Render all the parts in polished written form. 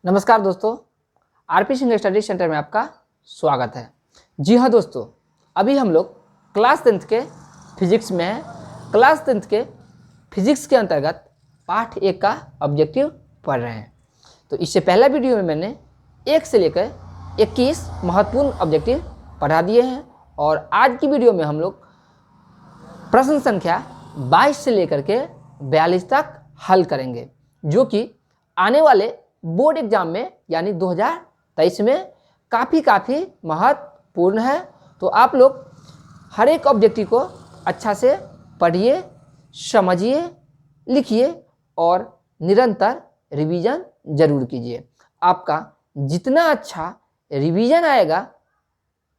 नमस्कार दोस्तों, RP Singh study centre में आपका स्वागत है। जी हाँ दोस्तों, अभी हम लोग क्लास 10th के फिजिक्स में हैं। क्लास 10th के फिजिक्स के अंतर्गत पाठ 1 का ऑब्जेक्टिव पढ़ रहे हैं। तो इससे पहला वीडियो में मैंने 1 से लेकर 21 महत्वपूर्ण ऑब्जेक्टिव पढ़ा दिए हैं और आज की वीडियो में हम लोग प्रश्न संख्या 22 से लेकर के 42 तक हल करेंगे, जो कि आने वाले बोर्ड एग्जाम में यानी 2023 में काफ़ी महत्वपूर्ण है। तो आप लोग हर एक ऑब्जेक्टिव को अच्छा से पढ़िए, समझिए, लिखिए और निरंतर रिवीजन जरूर कीजिए। आपका जितना अच्छा रिवीजन आएगा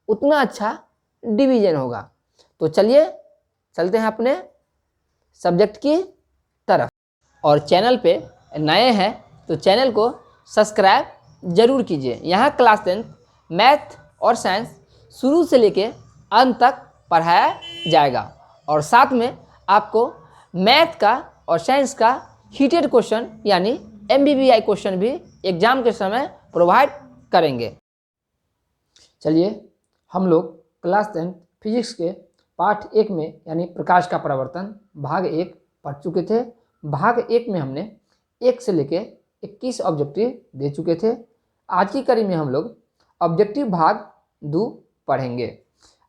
उतना अच्छा डिवीजन होगा। तो चलिए चलते हैं अपने सब्जेक्ट की तरफ। और चैनल पे नए हैं तो चैनल को सब्सक्राइब जरूर कीजिए। यहाँ क्लास 10 मैथ और साइंस शुरू से लेके अंत तक पढ़ाया जाएगा और साथ में आपको मैथ का और साइंस का हीटेड क्वेश्चन यानी MBBI क्वेश्चन भी एग्जाम के समय प्रोवाइड करेंगे। चलिए हम लोग क्लास 10 फिजिक्स के पाठ 1 में यानी प्रकाश का परावर्तन भाग 1 पढ़ चुके थे। भाग 1 में हमने 1 से लेके 21 ऑब्जेक्टिव दे चुके थे। आज की कड़ी में हम लोग ऑब्जेक्टिव भाग 2 पढ़ेंगे।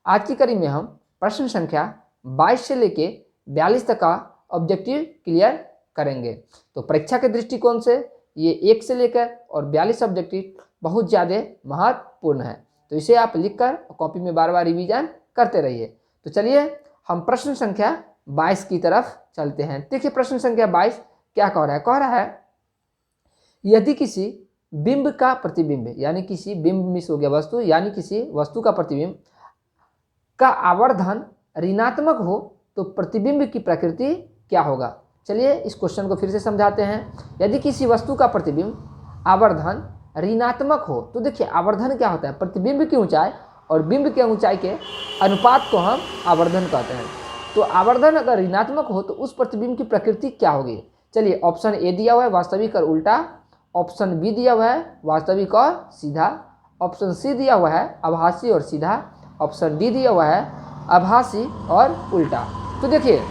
आज की कड़ी में हम प्रश्न संख्या 22 से लेके 42 तक का ऑब्जेक्टिव क्लियर करेंगे। तो परीक्षा के दृष्टिकोण से ये 1 से लेकर और 42 ऑब्जेक्टिव बहुत ज़्यादा महत्वपूर्ण है, तो इसे आप लिखकर कॉपी में बार बार रिवीजन करते रहिए। तो चलिए हम प्रश्न संख्या 22 की तरफ चलते हैं। देखिए प्रश्न संख्या 22 क्या कह रहा है। कह रहा है यदि किसी बिंब का प्रतिबिंब यानी किसी बिंब मिस हो गया वस्तु यानी किसी वस्तु का प्रतिबिंब का आवर्धन ऋणात्मक हो तो प्रतिबिंब की प्रकृति क्या होगा। चलिए इस क्वेश्चन को फिर से समझाते हैं। यदि किसी वस्तु का प्रतिबिंब आवर्धन ऋणात्मक हो तो देखिए आवर्धन क्या होता है, प्रतिबिंब की ऊंचाई और बिंब के ऊंचाई के अनुपात को हम आवर्धन कहते हैं। तो आवर्धन अगर ऋणात्मक हो तो उस प्रतिबिंब की प्रकृति क्या होगी। चलिए ऑप्शन ए दिया हुआ है वास्तविक और उल्टा, ऑप्शन बी दिया हुआ है वास्तविक और सीधा, ऑप्शन सी दिया हुआ है आभासी और सीधा, ऑप्शन डी दिया हुआ है आभासी और उल्टा। तो देखिए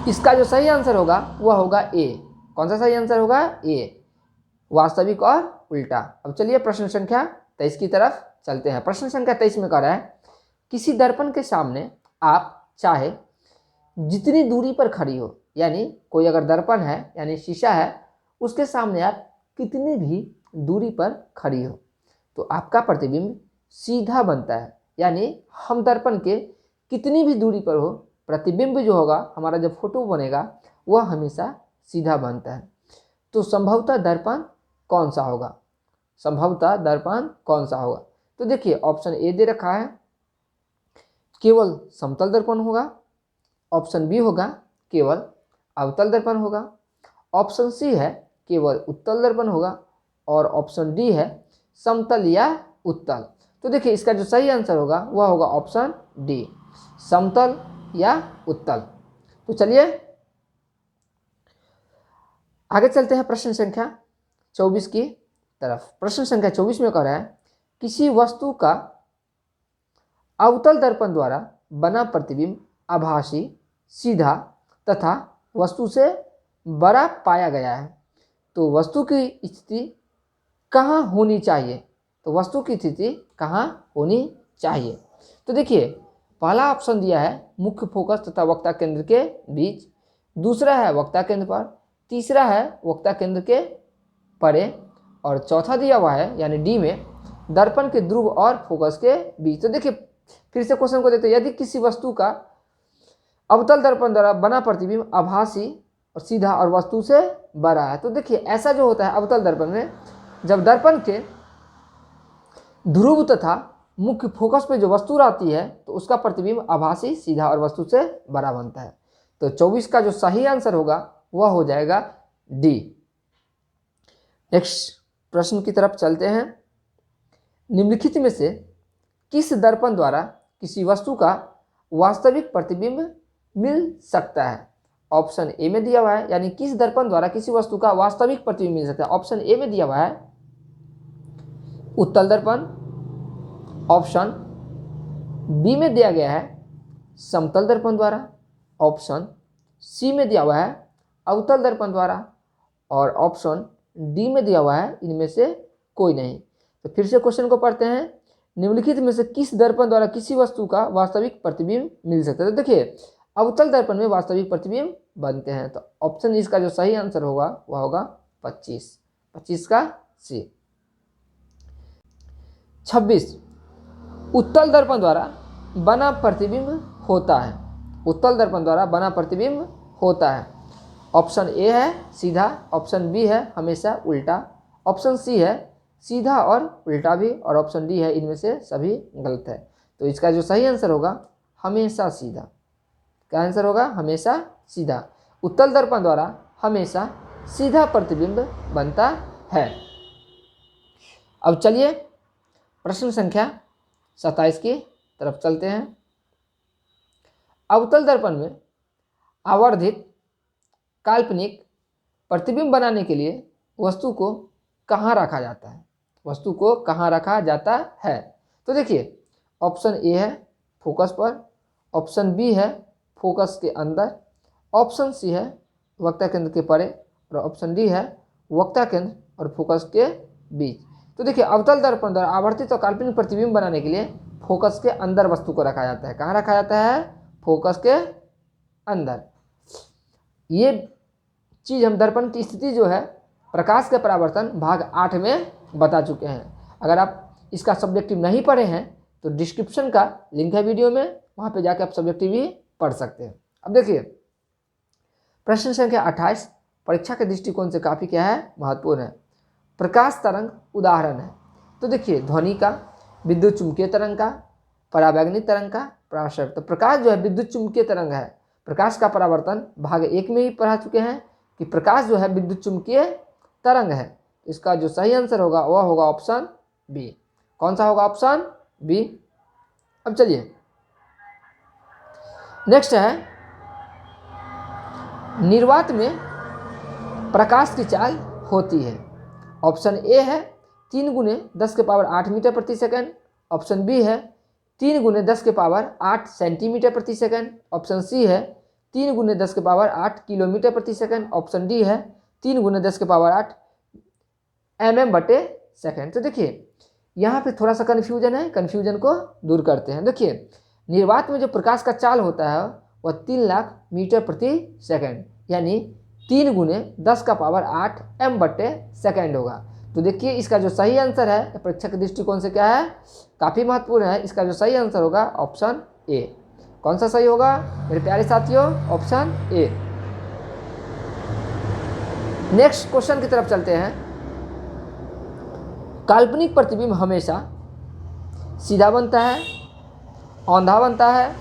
इसका जो सही आंसर होगा वह होगा ए। कौन सा सही आंसर होगा? ए, वास्तविक और उल्टा। अब चलिए प्रश्न संख्या 23 की तरफ चलते हैं। प्रश्न संख्या 23 में कह रहा है किसी दर्पण के सामने आप चाहे जितनी दूरी पर खड़ी हो, यानी कोई अगर दर्पण है यानी शीशा है उसके सामने आप कितनी भी दूरी पर खड़ी हो तो आपका प्रतिबिंब सीधा बनता है। यानी हम दर्पण के कितनी भी दूरी पर हो प्रतिबिंब जो होगा हमारा जब फोटो बनेगा वह हमेशा सीधा बनता है। तो संभवतः दर्पण कौन सा होगा, संभवतः दर्पण कौन सा होगा। तो देखिए ऑप्शन ए दे रखा है केवल समतल दर्पण होगा, ऑप्शन बी होगा केवल अवतल दर्पण होगा, ऑप्शन सी है केवल उत्तल दर्पण होगा और ऑप्शन डी है समतल या उत्तल। तो देखिए इसका जो सही आंसर होगा वह होगा ऑप्शन डी, समतल या उत्तल। तो चलिए आगे चलते हैं प्रश्न संख्या 24 की तरफ। प्रश्न संख्या 24 में कह रहा है किसी वस्तु का अवतल दर्पण द्वारा बना प्रतिबिंब आभासी, सीधा तथा वस्तु से बड़ा पाया गया है तो वस्तु की स्थिति कहाँ होनी चाहिए। तो वस्तु की स्थिति कहाँ होनी चाहिए। तो देखिए पहला ऑप्शन दिया है मुख्य फोकस तथा वक्ता केंद्र के बीच, दूसरा है वक्ता केंद्र पर, तीसरा है वक्ता केंद्र के परे और चौथा दिया हुआ है यानी डी में दर्पण के ध्रुव और फोकस के बीच। तो देखिए फिर से क्वेश्चन को देखते हैं। यदि किसी वस्तु का अवतल दर्पण द्वारा बना प्रतिबिंब आभासी और सीधा और वस्तु से बड़ा है तो देखिए ऐसा जो होता है अवतल दर्पण में जब दर्पण के ध्रुव तथा मुख्य फोकस पे जो वस्तु रहती है तो उसका प्रतिबिंब आभासी, सीधा और वस्तु से बड़ा बनता है। तो 24 का जो सही आंसर होगा वह हो जाएगा डी। नेक्स्ट प्रश्न की तरफ चलते हैं। निम्नलिखित में से किस दर्पण द्वारा किसी वस्तु का वास्तविक प्रतिबिंब मिल सकता है। ऑप्शन ए में दिया हुआ है यानी किस दर्पण द्वारा किसी वस्तु का वास्तविक प्रतिबिंब मिल सकता है। ऑप्शन ए में दिया हुआ है उत्तल दर्पण, ऑप्शन बी में दिया गया है समतल दर्पण द्वारा, ऑप्शन सी में दिया हुआ है अवतल दर्पण द्वारा, और ऑप्शन डी में दिया हुआ है इनमें से कोई नहीं। तो फिर से क्वेश्चन को पढ़ते हैं। निम्नलिखित में से किस दर्पण द्वारा किसी वस्तु का वास्तविक प्रतिबिंब मिल सकता है? तो देखिए, अवतल दर्पण में वास्तविक प्रतिबिंब बनते हैं। तो ऑप्शन इसका जो सही आंसर होगा वह होगा 25 का सी। 26 उत्तल दर्पण द्वारा बना प्रतिबिंब होता है। उत्तल दर्पण द्वारा बना प्रतिबिंब होता है। ऑप्शन ए है सीधा, ऑप्शन बी है हमेशा उल्टा, ऑप्शन सी है सीधा और उल्टा भी, और ऑप्शन डी है इनमें से सभी गलत है। तो इसका जो सही आंसर होगा हमेशा सीधा। क्या आंसर होगा? हमेशा सीधा। उत्तल दर्पण द्वारा हमेशा सीधा प्रतिबिंब बनता है। अब चलिए प्रश्न संख्या 27 की तरफ चलते हैं। अवतल दर्पण में आवर्धित काल्पनिक प्रतिबिंब बनाने के लिए वस्तु को कहाँ रखा जाता है? वस्तु को कहाँ रखा जाता है? तो देखिए, ऑप्शन ए है फोकस पर, ऑप्शन बी है फोकस के अंदर, ऑप्शन सी है वक्ता केंद्र के परे, और ऑप्शन डी है वक्ता केंद्र और फोकस के बीच। तो देखिए, अवतल दर्पण द्वारा आवर्तित और काल्पनिक प्रतिबिंब बनाने के लिए फोकस के अंदर वस्तु को रखा जाता है। कहाँ रखा जाता है? फोकस के अंदर। ये चीज़ हम दर्पण की स्थिति जो है प्रकाश के परावर्तन भाग 8 में बता चुके हैं। अगर आप इसका सब्जेक्टिव नहीं पढ़े हैं तो डिस्क्रिप्शन का लिंक है वीडियो में, वहाँ पे जाके आप सब्जेक्टिव भी पढ़ सकते हैं। अब देखिए, प्रश्न संख्या 28 परीक्षा के दृष्टिकोण से काफ़ी क्या है? महत्वपूर्ण है। प्रकाश तरंग उदाहरण है। तो देखिए, ध्वनि का, विद्युत चुम्बकीय तरंग का, पराबैंगनी तरंग का, परावर्तन। तो प्रकाश जो है विद्युत चुम्बकीय तरंग है। प्रकाश का परावर्तन भाग 1 में ही पढ़ा चुके हैं कि प्रकाश जो है विद्युत चुम्बकीय तरंग है। इसका जो सही आंसर होगा वह होगा ऑप्शन बी। कौन सा होगा? Option B. अब चलिए नेक्स्ट है, निर्वात में प्रकाश की चाल होती है। ऑप्शन ए है 3 गुने 10 के पावर 8 मीटर प्रति सेकंड, ऑप्शन बी है 3 गुने 10 के पावर 8 सेंटीमीटर प्रति सेकंड, ऑप्शन सी है 3 गुने 10 के पावर 8 किलोमीटर प्रति सेकंड, ऑप्शन डी है 3 गुने 10 के पावर 8 mm बटे सेकंड। तो देखिए, यहाँ पे थोड़ा सा कन्फ्यूजन है, कन्फ्यूजन को दूर करते हैं। देखिए, निर्वात में जो प्रकाश का चाल होता है वह 3 लाख मीटर प्रति सेकंड, यानी 3 गुने 10 का पावर 8 m बटे सेकंड होगा। तो देखिए, इसका जो सही आंसर है परीक्षा के दृष्टिकोण से क्या है? काफ़ी महत्वपूर्ण है। इसका जो सही आंसर होगा ऑप्शन ए। कौन सा सही होगा मेरे प्यारे साथियों? Option A. नेक्स्ट क्वेश्चन की तरफ चलते हैं। काल्पनिक प्रतिबिंब हमेशा सीधा बनता है, औंधा बनता है,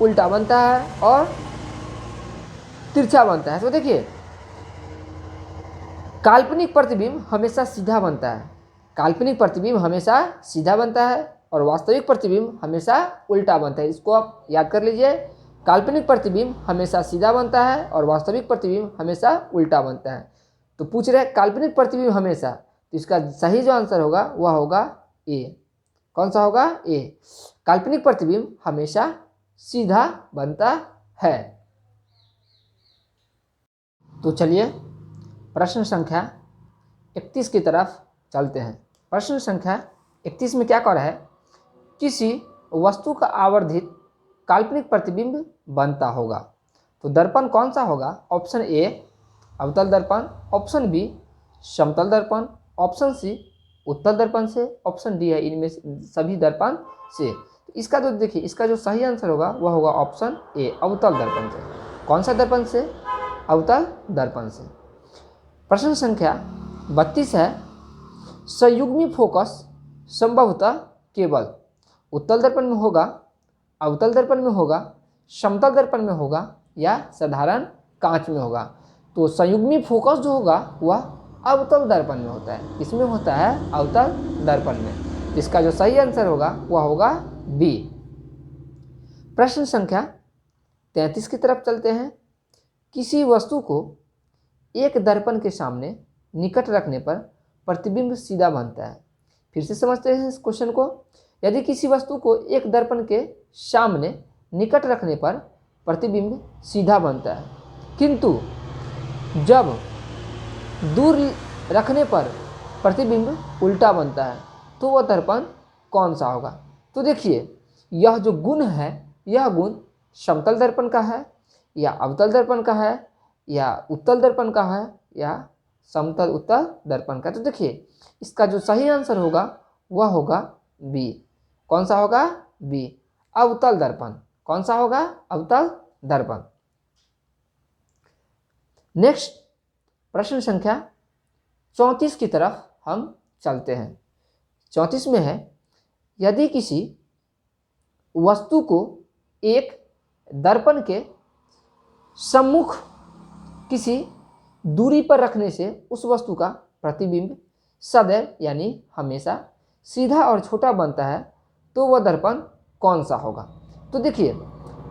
उल्टा बनता है और तिरछा बनता है। तो देखिए, काल्पनिक प्रतिबिंब हमेशा सीधा बनता है, काल्पनिक प्रतिबिंब हमेशा सीधा बनता है और वास्तविक प्रतिबिंब हमेशा उल्टा बनता है। इसको आप याद कर लीजिए। काल्पनिक प्रतिबिंब हमेशा सीधा बनता है और वास्तविक प्रतिबिंब हमेशा उल्टा बनता है। तो पूछ रहे काल्पनिक प्रतिबिंब हमेशा, तो इसका सही जो आंसर होगा वह होगा ए। कौन सा होगा? ए। काल्पनिक प्रतिबिंब हमेशा सीधा बनता है। तो चलिए प्रश्न संख्या 31 की तरफ चलते हैं। प्रश्न संख्या 31 में क्या कर रहा है? किसी वस्तु का आवर्धित काल्पनिक प्रतिबिंब बनता होगा। तो दर्पण कौन सा होगा? ऑप्शन ए अवतल दर्पण, ऑप्शन बी समतल दर्पण, ऑप्शन सी उत्तल दर्पण से, ऑप्शन डी है इनमें सभी दर्पण से। तो इसका तो देखिए, इसका जो सही आंसर होगा वह होगा ऑप्शन ए अवतल दर्पण से। कौन सा दर्पण से? अवतल दर्पण से। प्रश्न संख्या 32 है, संयुग्मी फोकस संभवतः केवल उत्तल दर्पण में होगा, अवतल दर्पण में होगा, समतल दर्पण में होगा या साधारण कांच में होगा। तो संयुग्मी फोकस जो होगा वह अवतल दर्पण में होता है। किसमें होता है? अवतल दर्पण में। इसका जो सही आंसर होगा वह होगा बी। प्रश्न संख्या 33 की तरफ चलते हैं। किसी वस्तु को एक दर्पण के सामने निकट रखने पर प्रतिबिंब सीधा बनता है। फिर से समझते हैं इस क्वेश्चन को। यदि किसी वस्तु को एक दर्पण के सामने निकट रखने पर प्रतिबिंब सीधा बनता है, किंतु जब दूर रखने पर प्रतिबिंब उल्टा बनता है, तो वह दर्पण कौन सा होगा? तो देखिए, यह जो गुण है, यह गुण समतल दर्पण का है या अवतल दर्पण का है या उत्तल दर्पण का है या समतल उत्तल दर्पण का। तो देखिए, इसका जो सही आंसर होगा वह होगा बी। कौन सा होगा? बी, अवतल दर्पण। कौन सा होगा? अवतल दर्पण। नेक्स्ट प्रश्न संख्या 34 की तरफ हम चलते हैं। 34 में है, यदि किसी वस्तु को एक दर्पण के सम्मुख किसी दूरी पर रखने से उस वस्तु का प्रतिबिंब सदैव यानी हमेशा सीधा और छोटा बनता है, तो वह दर्पण कौन सा होगा? तो देखिए,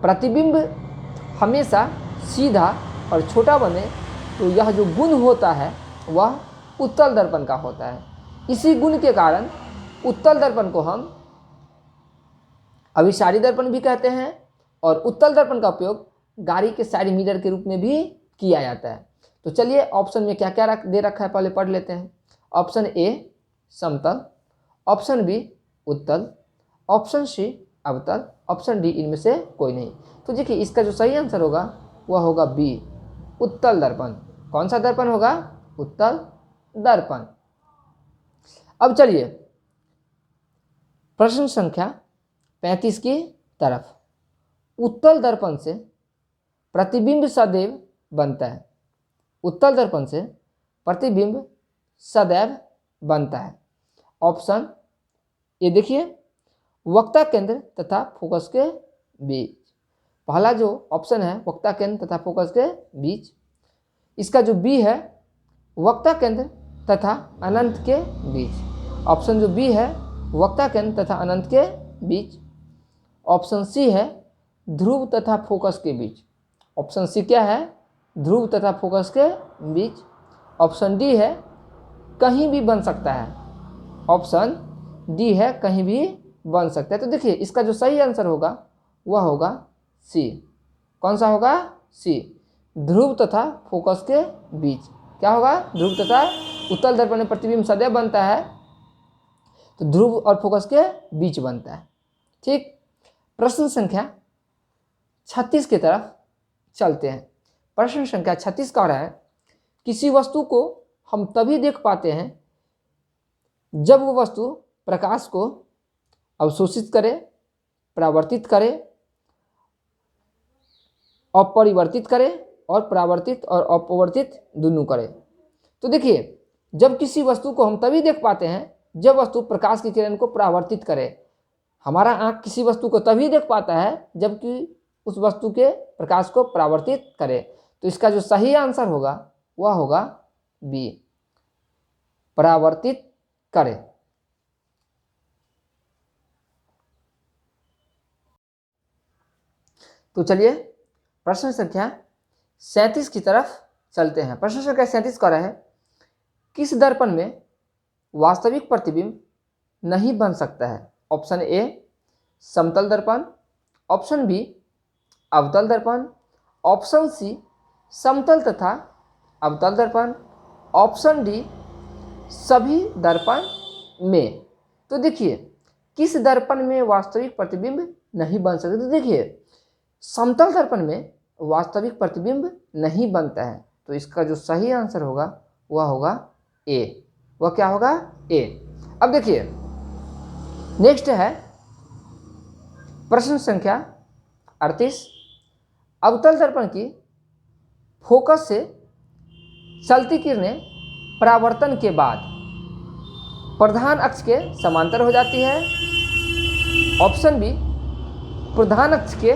प्रतिबिंब हमेशा सीधा और छोटा बने तो यह जो गुण होता है वह उत्तल दर्पण का होता है। इसी गुण के कारण उत्तल दर्पण को हम अभिसारी दर्पण भी कहते हैं और उत्तल दर्पण का उपयोग गाड़ी के साइड मिरर के रूप में भी किया जाता है। तो चलिए, ऑप्शन में क्या क्या दे रखा है पहले पढ़ लेते हैं। ऑप्शन ए समतल, ऑप्शन बी उत्तल, ऑप्शन सी अवतल, ऑप्शन डी इनमें से कोई नहीं। तो देखिए, इसका जो सही आंसर होगा वह होगा बी, उत्तल दर्पण। कौन सा दर्पण होगा? उत्तल दर्पण। अब चलिए प्रश्न संख्या 35 की तरफ। उत्तल दर्पण से प्रतिबिंब सदैव बनता है। उत्तल दर्पण से प्रतिबिंब सदैव बनता है। ऑप्शन ये देखिए, वक्ता केंद्र तथा फोकस के बीच। पहला जो ऑप्शन है वक्ता केंद्र तथा फोकस के बीच, इसका जो बी है वक्ता केंद्र तथा अनंत के बीच। ऑप्शन जो बी है वक्ता केंद्र तथा अनंत के बीच। ऑप्शन सी है ध्रुव तथा फोकस के बीच। ऑप्शन सी क्या है? ध्रुव तथा फोकस के बीच। ऑप्शन डी है कहीं भी बन सकता है। ऑप्शन डी है कहीं भी बन सकता है। तो देखिए, इसका जो सही आंसर होगा वह होगा सी। कौन सा होगा? सी, ध्रुव तथा फोकस के बीच। क्या होगा? ध्रुव तथा उत्तल दर्पण में प्रतिबिंब सदैव बनता है, तो ध्रुव और फोकस के बीच बनता है। ठीक। प्रश्न संख्या 36 की तरफ चलते हैं। प्रश्न संख्या 36 कह रहा है, किसी वस्तु को हम तभी देख पाते हैं जब वो वस्तु प्रकाश को अवशोषित करे, परावर्तित करे, अपरिवर्तित करे और परावर्तित और अपवर्तित दोनों करे। तो देखिए, जब किसी वस्तु को हम तभी देख पाते हैं जब वस्तु प्रकाश की किरण को परावर्तित करे। हमारा आँख किसी वस्तु को तभी देख पाता है जबकि उस वस्तु के प्रकाश को परावर्तित करे। तो इसका जो सही आंसर होगा वह होगा बी, परावर्तित करे। तो चलिए प्रश्न संख्या 37 की तरफ चलते हैं। प्रश्न संख्या 37 कह रहा है, किस दर्पण में वास्तविक प्रतिबिंब नहीं बन सकता है? ऑप्शन ए समतल दर्पण, ऑप्शन बी अवतल दर्पण, ऑप्शन सी समतल तथा अवतल दर्पण, ऑप्शन डी सभी दर्पण में। तो देखिए, किस दर्पण में वास्तविक प्रतिबिंब नहीं बन सकता? तो देखिए, समतल दर्पण में वास्तविक प्रतिबिंब नहीं बनता है, तो इसका जो सही आंसर होगा वह होगा ए। वह क्या होगा? ए। अब देखिए, नेक्स्ट है प्रश्न संख्या 38। अवतल दर्पण की फोकस से चलती किरणें परावर्तन के बाद प्रधान अक्ष के समांतर हो जाती है। ऑप्शन बी प्रधान अक्ष के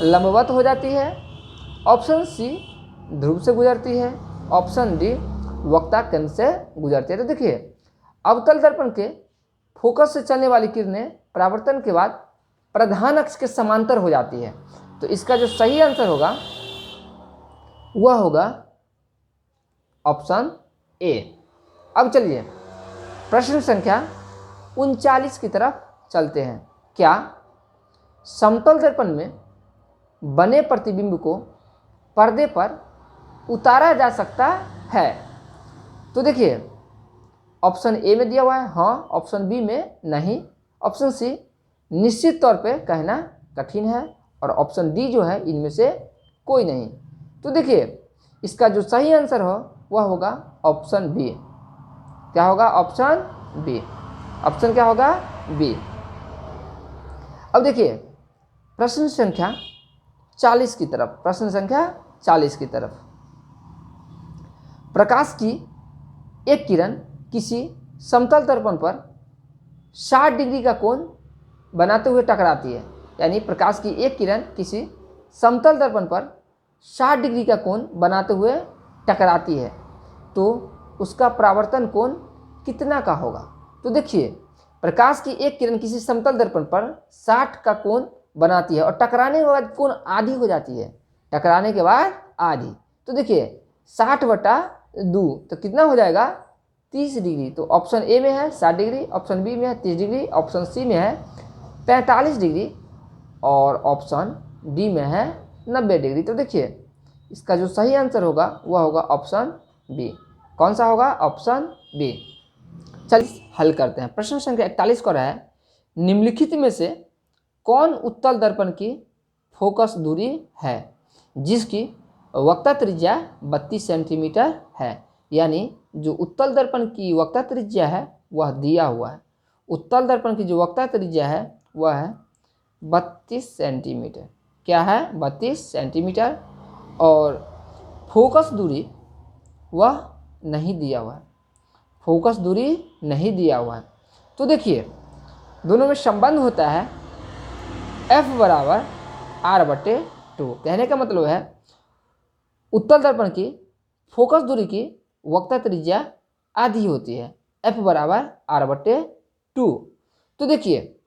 लंबवत हो जाती है। ऑप्शन सी ध्रुव से गुजरती है। ऑप्शन डी वक्ता केंद्र से गुजरती है। तो देखिए, अवतल दर्पण के फोकस से चलने वाली किरणें परावर्तन के बाद प्रधान अक्ष के समांतर हो जाती है, तो इसका जो सही आंसर होगा वह होगा ऑप्शन ए। अब चलिए प्रश्न संख्या 39 की तरफ चलते हैं। क्या समतल दर्पण में बने प्रतिबिंब को पर्दे पर उतारा जा सकता है? तो देखिए, ऑप्शन ए में दिया हुआ है हाँ, ऑप्शन बी में नहीं, ऑप्शन सी निश्चित तौर पे कहना कठिन है, और ऑप्शन डी जो है इनमें से कोई नहीं। तो देखिए, इसका जो सही आंसर हो वह होगा ऑप्शन बी। क्या होगा? Option B. ऑप्शन क्या होगा? बी। अब देखिए प्रश्न संख्या 40 की तरफ, प्रश्न संख्या 40 की तरफ। प्रकाश की एक किरण किसी समतल दर्पण पर 60 डिग्री का कोण बनाते हुए टकराती है। यानी प्रकाश की एक किरण किसी समतल दर्पण पर 60 डिग्री का कोण बनाते हुए टकराती है, तो उसका परावर्तन कोण कितना का होगा? तो देखिए, प्रकाश की एक किरण किसी समतल दर्पण पर 60 का कोण बनाती है और टकराने के बाद कोण आधी हो जाती है, टकराने के बाद आधी। तो देखिए 60/2 तो कितना हो जाएगा? 30 डिग्री। तो ऑप्शन ए में है 60 डिग्री, ऑप्शन बी में है 30 डिग्री, ऑप्शन सी में है 45 डिग्री और ऑप्शन डी में है 90 डिग्री। तो देखिए इसका जो सही आंसर होगा वह होगा ऑप्शन बी। कौन सा होगा? Option B. चलिए हल करते हैं। प्रश्न संख्या 41 को रहा है, निम्नलिखित में से कौन उत्तल दर्पण की फोकस दूरी है जिसकी वक्ता त्रिज्या 32 सेंटीमीटर है? यानी जो उत्तल दर्पण की वक्ता त्रिज्या है वह दिया हुआ है। उत्तल दर्पण की जो वक्ता त्रिज्या है वह है 32 सेंटीमीटर। क्या है? 32 सेंटीमीटर। और फोकस दूरी वह नहीं दिया हुआ है, फोकस दूरी नहीं दिया हुआ है। तो देखिए दोनों में संबंध होता है F बराबर R/2। कहने का मतलब है उत्तल दर्पण की फोकस दूरी की वक्ता त्रिज्या आधी होती है, F बराबर R/2। तो देखिए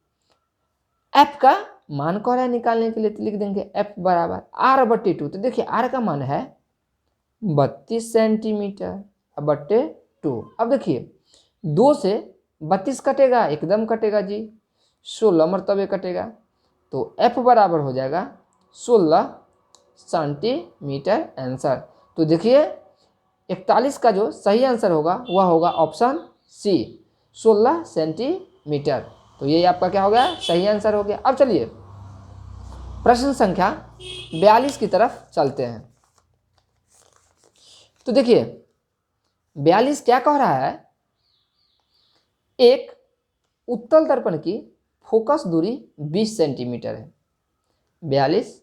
F का मान कह रहा है निकालने के लिए, तो लिख देंगे F बराबर R/2। तो देखिए R का मान है 32 सेंटीमीटर बट्टे 2। अब देखिए 2 से 32 कटेगा, एकदम कटेगा जी, 16 मरतबे कटेगा, तो F बराबर हो जाएगा 16 सेंटीमीटर आंसर। तो देखिए 41 का जो सही आंसर होगा वह होगा ऑप्शन सी, 16 सेंटीमीटर। तो ये आपका क्या हो गया? सही आंसर हो गया। अब चलिए प्रश्न संख्या 42 की तरफ चलते हैं। तो देखिए 42 क्या कह रहा है, एक उत्तल दर्पण की फोकस दूरी 20 सेंटीमीटर है। 42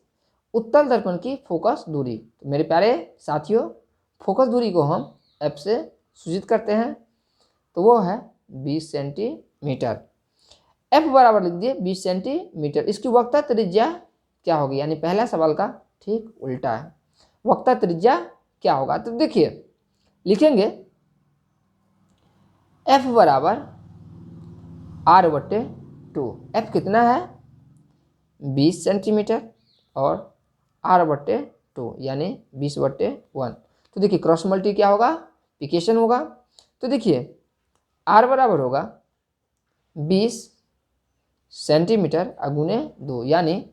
उत्तल दर्पण की फोकस दूरी। तो मेरे प्यारे साथियों, फोकस दूरी को हम F से सूचित करते हैं, तो वो है 20 सेंटीमीटर। F बराबर लिख दिए 20 सेंटीमीटर। इसकी वक्ता त्रिज्या क्या होगी? यानी पहला सवाल का ठीक उल्टा है, वक्ता त्रिज्या क्या होगा? तो देखिए लिखेंगे F बराबर R/2। F कितना है? 20 सेंटीमीटर और R/2 यानी 20/1। तो देखिए क्रॉस मल्टी क्या होगा? पिकेशन होगा। तो देखिए R बराबर होगा 20 सेंटीमीटर गुने 2, यानी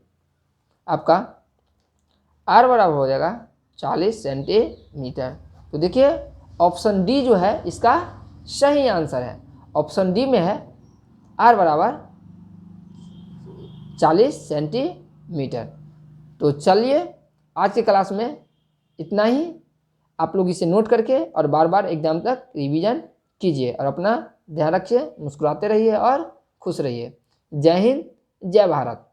आपका R बराबर हो जाएगा 40 सेंटीमीटर। तो देखिए ऑप्शन डी जो है इसका सही आंसर है। ऑप्शन डी में है R बराबर 40 सेंटीमीटर। तो चलिए आज की क्लास में इतना ही। आप लोग इसे नोट करके और बार बार एग्जाम तक रिवीजन कीजिए और अपना ध्यान रखिए, मुस्कुराते रहिए और खुश रहिए। जय हिंद, जय भारत।